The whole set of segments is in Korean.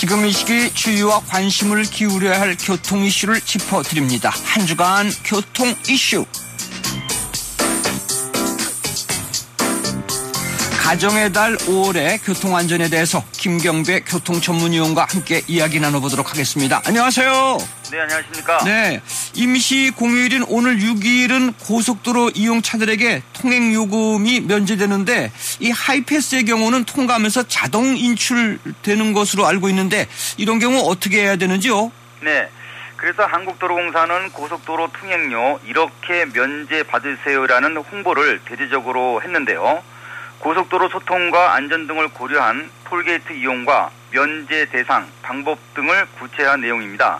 지금 이 시기 주의와 관심을 기울여야 할 교통 이슈를 짚어드립니다. 한 주간 교통 이슈. 가정의 달 5월의 교통안전에 대해서 김경배 교통전문위원과 함께 이야기 나눠보도록 하겠습니다. 안녕하세요. 네, 안녕하십니까. 네, 임시 공휴일인 오늘 6일은 고속도로 이용차들에게 통행요금이 면제되는데 이 하이패스의 경우는 통과하면서 자동 인출되는 것으로 알고 있는데 이런 경우 어떻게 해야 되는지요? 네, 그래서 한국도로공사는 고속도로 통행료 이렇게 면제받으세요라는 홍보를 대대적으로 했는데요. 고속도로 소통과 안전 등을 고려한 톨게이트 이용과 면제 대상, 방법 등을 구체화한 내용입니다.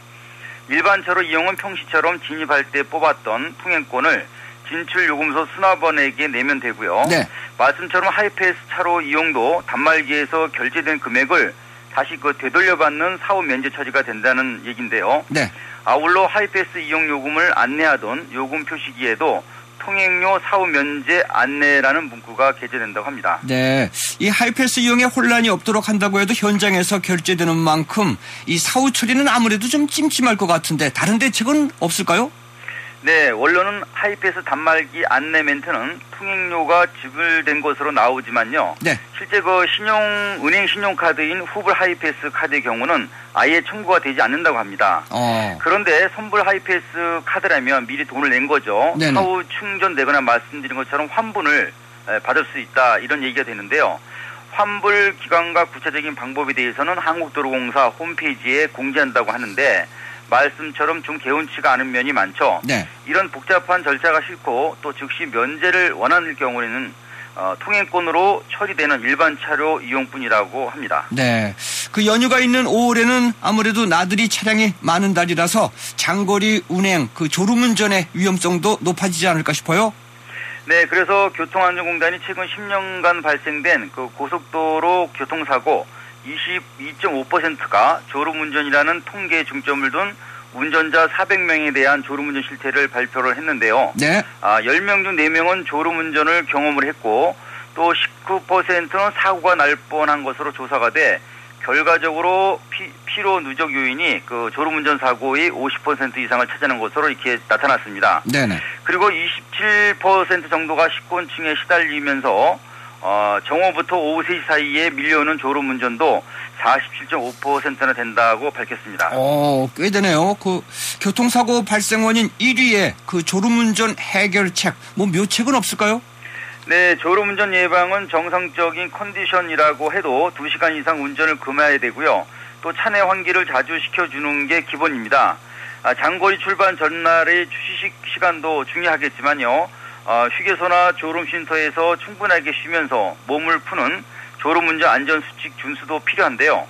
일반 차로 이용은 평시처럼 진입할 때 뽑았던 통행권을 진출요금소 수납원에게 내면 되고요. 네. 말씀처럼 하이패스 차로 이용도 단말기에서 결제된 금액을 다시 되돌려받는 사후 면제 처리가 된다는 얘기인데요. 네. 아울러 하이패스 이용 요금을 안내하던 요금 표시기에도 통행료 사후 면제 안내라는 문구가 게재된다고 합니다. 네, 이 하이패스 이용에 혼란이 없도록 한다고 해도 현장에서 결제되는 만큼 이 사후 처리는 아무래도 좀 찜찜할 것 같은데 다른 대책은 없을까요? 네, 원래는 하이패스 단말기 안내 멘트는 통행료가 지불된 것으로 나오지만요. 네. 실제 은행 신용카드인 후불 하이패스 카드의 경우는 아예 청구가 되지 않는다고 합니다. 그런데 선불 하이패스 카드라면 미리 돈을 낸 거죠. 네네. 사후 충전되거나 말씀드린 것처럼 환분을 받을 수 있다 이런 얘기가 되는데요. 환불 기간과 구체적인 방법에 대해서는 한국도로공사 홈페이지에 공지한다고 하는데 말씀처럼 좀 개운치가 않은 면이 많죠. 네. 이런 복잡한 절차가 싫고 또 즉시 면제를 원하는 경우에는 통행권으로 처리되는 일반 차로 이용뿐이라고 합니다. 네, 그 연휴가 있는 5월에는 아무래도 나들이 차량이 많은 달이라서 장거리 운행, 그 졸음운전의 위험성도 높아지지 않을까 싶어요. 네, 그래서 교통안전공단이 최근 10년간 발생된 그 고속도로 교통사고 22.5%가 졸음운전이라는 통계에 중점을 둔 운전자 400명에 대한 졸음운전 실태를 발표를 했는데요. 네. 10명 중 4명은 졸음운전을 경험을 했고 또 19%는 사고가 날 뻔한 것으로 조사가 돼 결과적으로 피로 누적 요인이 그 졸음운전 사고의 50% 이상을 차지하는 것으로 이렇게 나타났습니다. 네네. 그리고 27% 정도가 식곤증에 시달리면서 정오부터 오후 3시 사이에 밀려오는 졸음운전도 47.5%나 된다고 밝혔습니다. 꽤 되네요. 그 교통사고 발생 원인 1위에 그 졸음운전 해결책, 묘책은 없을까요? 네, 졸음운전 예방은 정상적인 컨디션이라고 해도 2시간 이상 운전을 금해야 되고요. 또 차내 환기를 자주 시켜주는 게 기본입니다. 장거리 출발 전날의 휴식 시간도 중요하겠지만요. 휴게소나 졸음쉼터에서 충분하게 쉬면서 몸을 푸는 졸음운전 안전수칙 준수도 필요한데요.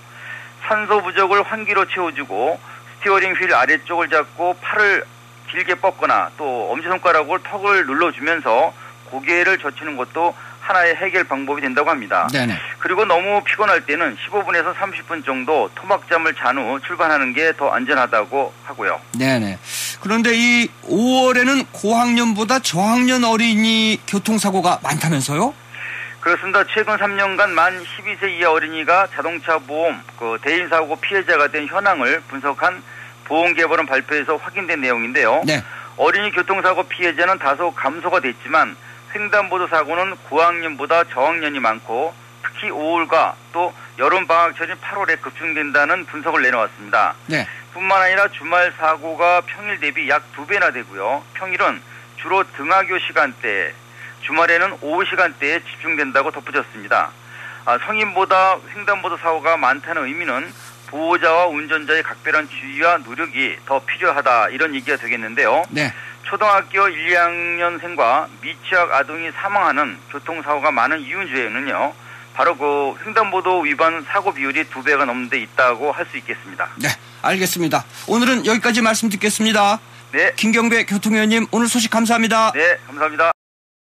산소 부족을 환기로 채워주고 스티어링 휠 아래쪽을 잡고 팔을 길게 뻗거나 또 엄지손가락으로 턱을 눌러주면서 고개를 젖히는 것도 하나의 해결 방법이 된다고 합니다. 네네. 그리고 너무 피곤할 때는 15분에서 30분 정도 토막잠을 잔 후 출발하는 게 더 안전하다고 하고요. 네네. 그런데 이 5월에는 고학년보다 저학년 어린이 교통사고가 많다면서요? 그렇습니다. 최근 3년간 만 12세 이하 어린이가 자동차 보험, 대인사고 피해자가 된 현황을 분석한 보험개발원 발표에서 확인된 내용인데요. 네. 어린이 교통사고 피해자는 다소 감소가 됐지만 횡단보도 사고는 고학년보다 저학년이 많고 특히 5월과 또 여름방학철인 8월에 급증된다는 분석을 내놓았습니다. 네. 뿐만 아니라 주말 사고가 평일 대비 약 2배나 되고요. 평일은 주로 등하교 시간대, 주말에는 오후 시간대에 집중된다고 덧붙였습니다. 성인보다 횡단보도 사고가 많다는 의미는 보호자와 운전자의 각별한 주의와 노력이 더 필요하다 이런 얘기가 되겠는데요. 네. 초등학교 1, 2학년생과 미취학 아동이 사망하는 교통사고가 많은 이유 중에는요. 바로 그 횡단보도 위반 사고 비율이 2배가 넘는 데 있다고 할 수 있겠습니다. 네, 알겠습니다. 오늘은 여기까지 말씀 듣겠습니다. 네. 김경배 교통위원님 오늘 소식 감사합니다. 네, 감사합니다.